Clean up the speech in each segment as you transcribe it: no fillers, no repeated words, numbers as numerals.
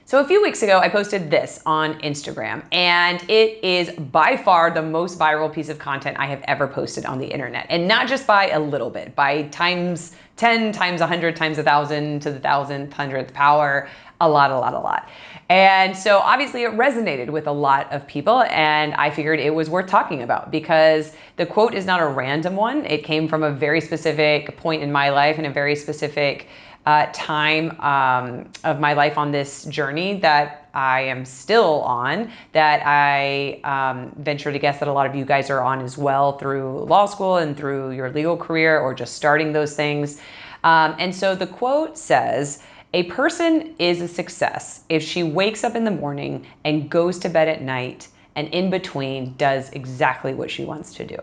So a few weeks ago, I posted this on Instagram, and it is by far the most viral piece of content I have ever posted on the internet. And not just by a little bit, by times 10, times 100, times 1,000 to the 1,000th, 100th power, a lot. And so obviously it resonated with a lot of people, and I figured it was worth talking about because the quote is not a random one. It came from a very specific point in my life and a very specific time of my life on this journey that I am still on, that I venture to guess that a lot of you guys are on as well through law school and through your legal career or just starting those things. And so the quote says, "A person is a success if she wakes up in the morning and goes to bed at night and in between does exactly what she wants to do."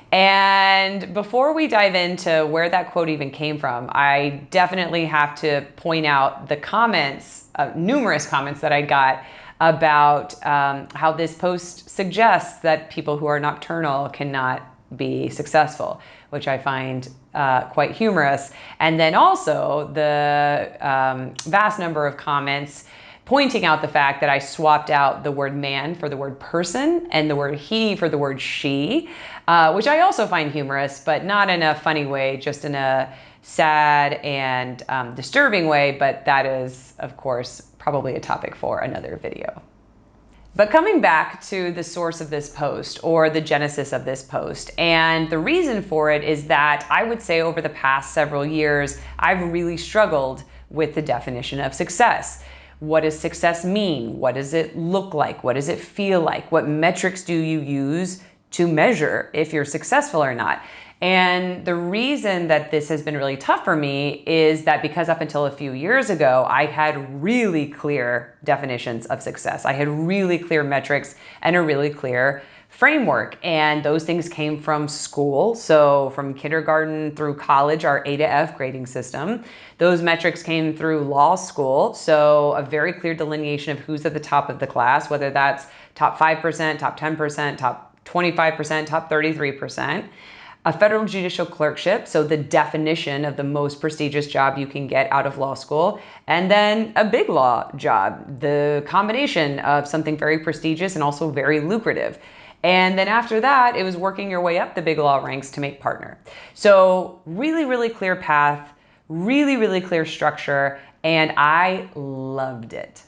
And before we dive into where that quote even came from, I definitely have to point out the comments, numerous comments that I got about how this post suggests that people who are nocturnal cannot be successful, which I find quite humorous. And then also the vast number of comments pointing out the fact that I swapped out the word man for the word person and the word he for the word she, which I also find humorous, but not in a funny way, just in a sad and disturbing way. But that is, of course, probably a topic for another video. But coming back to the source of this post or the genesis of this post, and the reason for it is that I would say over the past several years, I've really struggled with the definition of success. What does success mean? What does it look like? What does it feel like? What metrics do you use to measure if you're successful or not? And the reason that this has been really tough for me is that because up until a few years ago, I had really clear definitions of success. I had really clear metrics and a really clear framework. And those things came from school. So from kindergarten through college, our A to F grading system. Those metrics came through law school. So a very clear delineation of who's at the top of the class, whether that's top 5%, top 10%, top 25%, top 33%. A federal judicial clerkship, so the definition of the most prestigious job you can get out of law school, and then a big law job, the combination of something very prestigious and also very lucrative. And then after that, it was working your way up the big law ranks to make partner. So really clear path, really clear structure, and I loved it.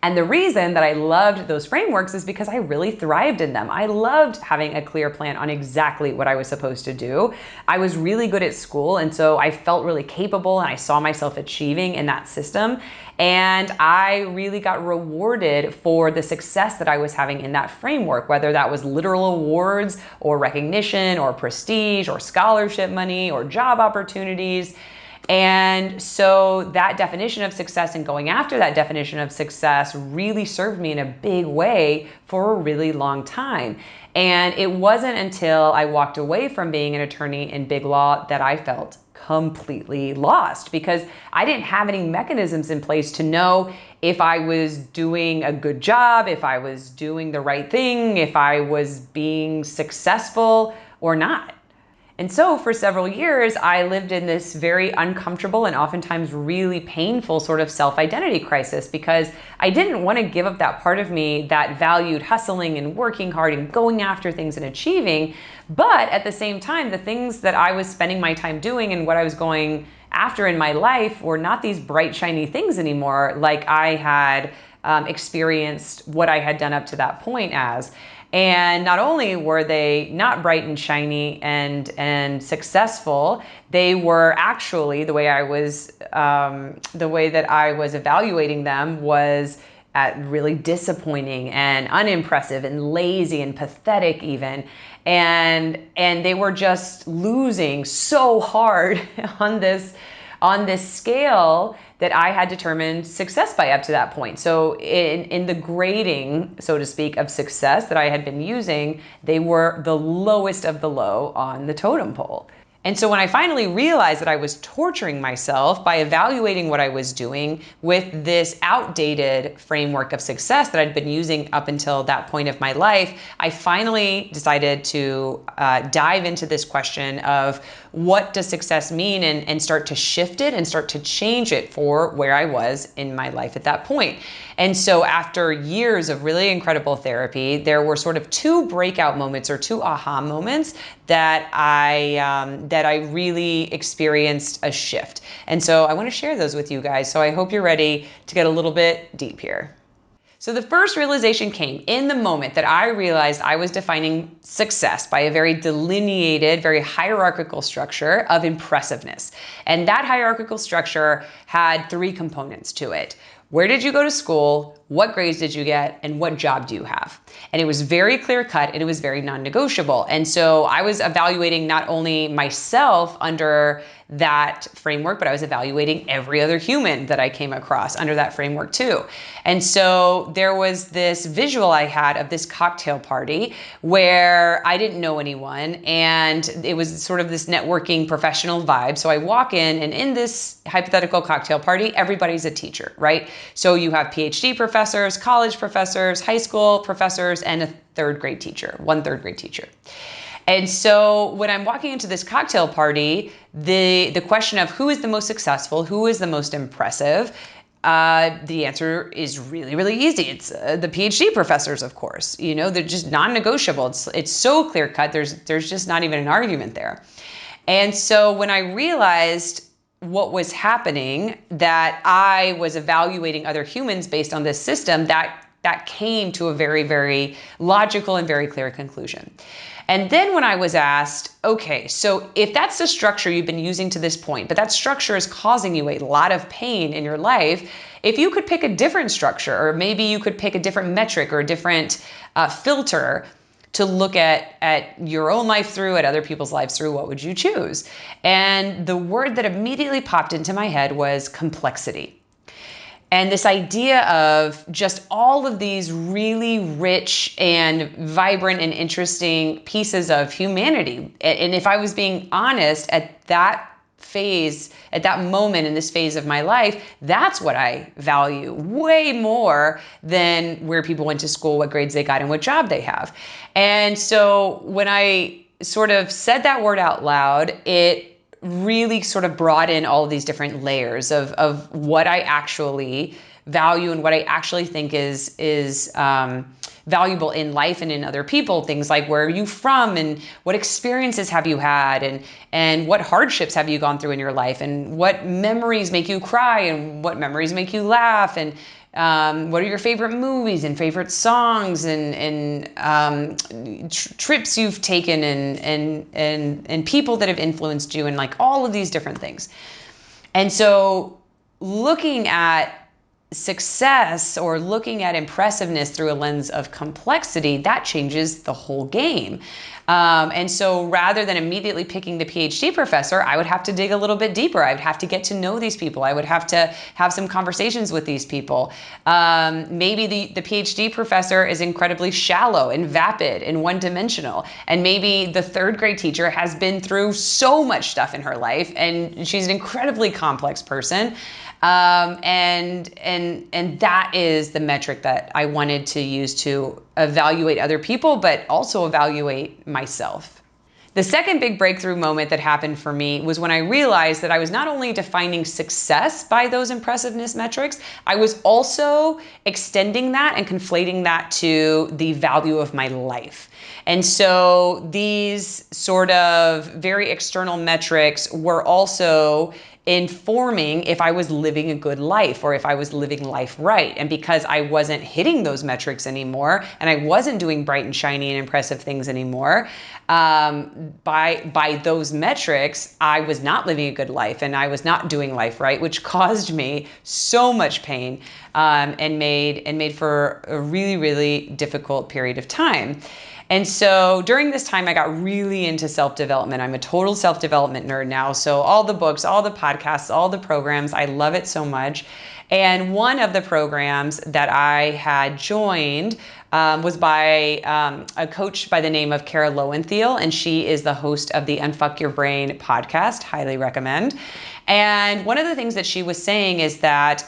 And the reason that I loved those frameworks is because I really thrived in them. I loved having a clear plan on exactly what I was supposed to do. I was really good at school, and so I felt really capable and I saw myself achieving in that system. And I really got rewarded for the success that I was having in that framework, whether that was literal awards or recognition or prestige or scholarship money or job opportunities. And so that definition of success and going after that definition of success really served me in a big way for a really long time. And it wasn't until I walked away from being an attorney in big law that I felt completely lost, because I didn't have any mechanisms in place to know if I was doing a good job, if I was doing the right thing, if I was being successful or not. And so for several years, I lived in this very uncomfortable and oftentimes really painful sort of self-identity crisis, because I didn't want to give up that part of me that valued hustling and working hard and going after things and achieving. But at the same time, the things that I was spending my time doing and what I was going after in my life were not these bright, shiny things anymore, like I had experienced what I had done up to that point as. And not only were they not bright and shiny and successful, they were actually, the way that I was evaluating them was really disappointing and unimpressive and lazy and pathetic even. And they were just losing so hard on this scale that I had determined success by up to that point. So in the grading, so to speak, of success that I had been using, they were the lowest of the low on the totem pole. And so when I finally realized that I was torturing myself by evaluating what I was doing with this outdated framework of success that I'd been using up until that point of my life, I finally decided to dive into this question of what does success mean, and start to shift it and start to change it for where I was in my life at that point. And so after years of really incredible therapy, there were sort of two breakout moments or two aha moments that I really experienced a shift. And so I want to share those with you guys. So I hope you're ready to get a little bit deep here. So the first realization came in the moment that I realized I was defining success by a very delineated, very hierarchical structure of impressiveness. And that hierarchical structure had three components to it. Where did you go to school? What grades did you get? And what job do you have? And it was very clear cut and it was very non-negotiable. And so I was evaluating not only myself under that framework, but I was evaluating every other human that I came across under that framework too. And so there was this visual I had of this cocktail party where I didn't know anyone, and it was sort of this networking professional vibe. So I walk in, and in this hypothetical cocktail party, everybody's a teacher, right? So you have PhD professors, college professors, high school professors, and a third grade teacher, one third grade teacher. And so when I'm walking into this cocktail party, the question of who is the most successful, who is the most impressive, the answer is really, really easy. It's the PhD professors, of course. You know, they're just non-negotiable. It's so clear cut. There's just not even an argument there. And so when I realized what was happening, that I was evaluating other humans based on this system, that came to a very, very logical and very clear conclusion. And then when I was asked, okay, so if that's the structure you've been using to this point, but that structure is causing you a lot of pain in your life, if you could pick a different structure, or maybe you could pick a different metric or a different filter to look at your own life through, at other people's lives through, what would you choose? And the word that immediately popped into my head was complexity. And this idea of just all of these really rich and vibrant and interesting pieces of humanity. And if I was being honest, at that phase, at that moment in this phase of my life, that's what I value way more than where people went to school, what grades they got, and what job they have. And so when I sort of said that word out loud, it really sort of brought in all of these different layers of what I actually value and what I actually think is valuable in life and in other people. Things like, where are you from, and what experiences have you had, and what hardships have you gone through in your life, and what memories make you cry, and what memories make you laugh, and what are your favorite movies and favorite songs, and trips you've taken, and people that have influenced you, and like all of these different things. And so looking at success, or looking at impressiveness through a lens of complexity, that changes the whole game. And so rather than immediately picking the PhD professor, I would have to dig a little bit deeper. I would have to get to know these people. I would have to have some conversations with these people. Maybe the PhD professor is incredibly shallow and vapid and one-dimensional. And maybe the third grade teacher has been through so much stuff in her life, and she's an incredibly complex person. And that is the metric that I wanted to use to evaluate other people, but also evaluate myself. The second big breakthrough moment that happened for me was when I realized that I was not only defining success by those impressiveness metrics, I was also extending that and conflating that to the value of my life. And so these sort of very external metrics were also informing if I was living a good life, or if I was living life right. And because I wasn't hitting those metrics anymore, and I wasn't doing bright and shiny and impressive things anymore, by those metrics, I was not living a good life, and I was not doing life right, which caused me so much pain, and made for a really, really difficult period of time. And so during this time, I got really into self-development. I'm a total self-development nerd now. So all the books, all the podcasts, all the programs, I love it so much. And one of the programs that I had joined was by a coach by the name of Kara Lowenthal, and she is the host of the Unfuck Your Brain podcast. Highly recommend. And one of the things that she was saying is that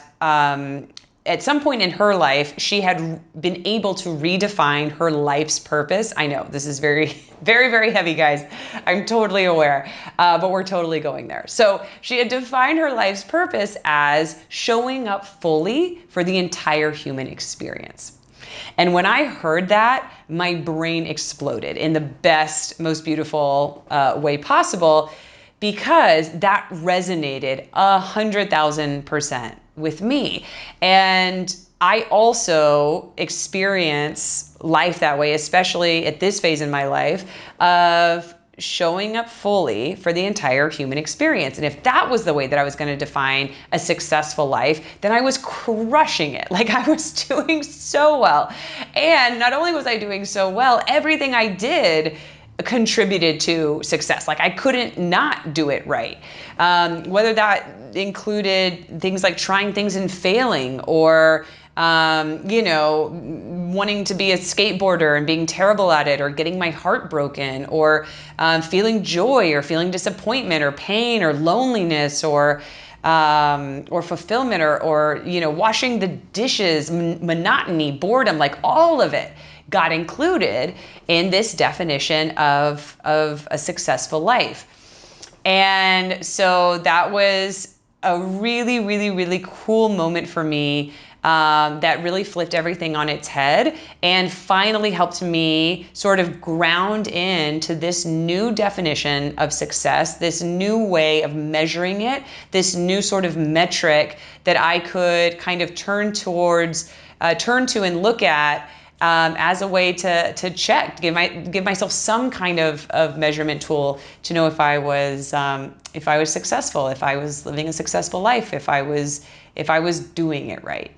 at some point in her life, she had been able to redefine her life's purpose. I know this is very, very, very heavy, guys. I'm totally aware, but we're totally going there. So she had defined her life's purpose as showing up fully for the entire human experience. And when I heard that, my brain exploded in the best, most beautiful way possible, because that resonated 100,000% with me. And I also experience life that way, especially at this phase in my life of showing up fully for the entire human experience. And if that was the way that I was going to define a successful life, then I was crushing it. Like, I was doing so well. And not only was I doing so well, everything I did contributed to success. Like, I couldn't not do it right. Whether that included things like trying things and failing, or wanting to be a skateboarder and being terrible at it, or getting my heart broken, or feeling joy, or feeling disappointment, or pain, or loneliness, or fulfillment, or washing the dishes, monotony, boredom, like all of it got included in this definition of a successful life. And so that was a really, really, really cool moment for me, that really flipped everything on its head and finally helped me sort of ground into this new definition of success, this new way of measuring it, this new sort of metric that I could kind of turn to and look at as a way to check, give myself some kind of measurement tool to know if I was successful, if I was living a successful life, if I was doing it right.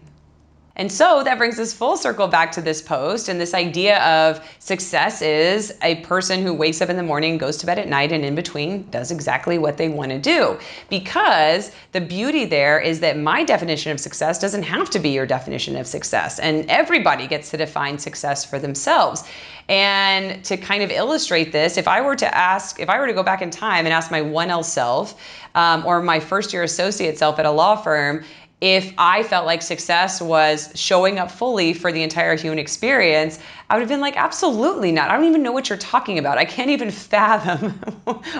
And so that brings us full circle back to this post, and this idea of success is a person who wakes up in the morning, goes to bed at night, and in between does exactly what they want to do. Because the beauty there is that my definition of success doesn't have to be your definition of success, and everybody gets to define success for themselves. And to kind of illustrate this, if I were to go back in time and ask my 1L self, or my first year associate self at a law firm, if I felt like success was showing up fully for the entire human experience, I would have been like, absolutely not. I don't even know what you're talking about. I can't even fathom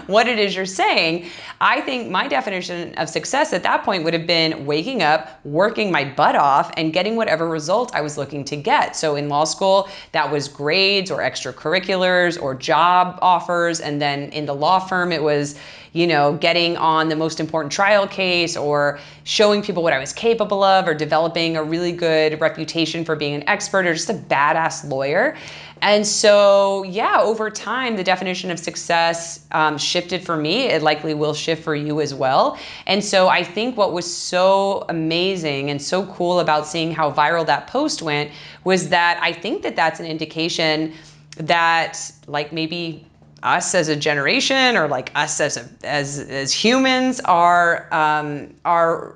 what it is you're saying. I think my definition of success at that point would have been waking up, working my butt off, and getting whatever result I was looking to get. So in law school, that was grades or extracurriculars or job offers. And then in the law firm, it was getting on the most important trial case, or showing people what I was capable of, or developing a really good reputation for being an expert, or just a badass lawyer. And so, yeah, over time, the definition of success shifted for me. It likely will shift for you as well. And so I think what was so amazing and so cool about seeing how viral that post went was that I think that that's an indication that, like, maybe us as a generation, or like us as humans, are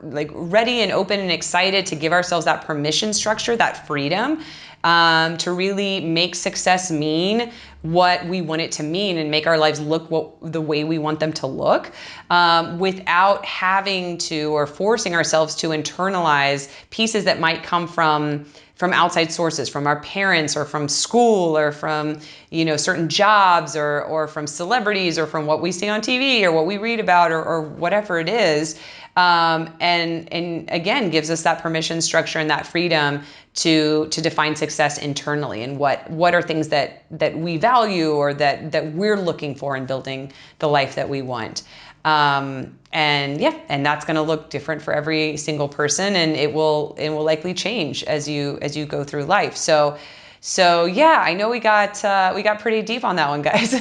like ready and open and excited to give ourselves that permission structure, that freedom, to really make success mean what we want it to mean, and make our lives look the way we want them to look, without having to or forcing ourselves to internalize pieces that might come from outside sources, from our parents, or from school, or from certain jobs, or from celebrities, or from what we see on TV, or what we read about, or whatever it is. And again, gives us that permission structure and that freedom to define success internally, and what are things that we value, or that we're looking for in building the life that we want. And that's going to look different for every single person, and it will likely change as you go through life. So yeah, I know we got pretty deep on that one, guys.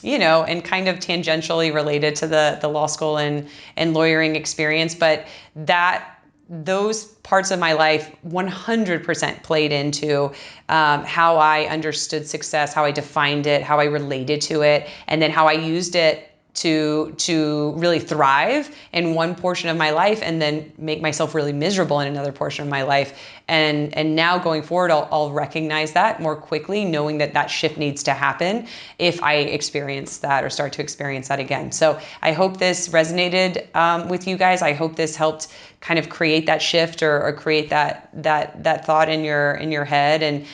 and kind of tangentially related to the law school and lawyering experience, but those parts of my life 100% played into how I understood success, how I defined it, how I related to it, and then how I used it to really thrive in one portion of my life and then make myself really miserable in another portion of my life. And now going forward, I'll recognize that more quickly, knowing that that shift needs to happen if I experience that or start to experience that again. So I hope this resonated with you guys. I hope this helped kind of create that shift or create that thought in your head. And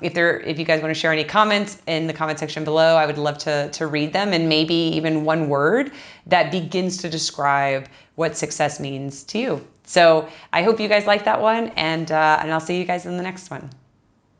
if you guys want to share any comments in the comment section below, I would love to read them, and maybe even one word that begins to describe what success means to you. So I hope you guys like that one, and I'll see you guys in the next one.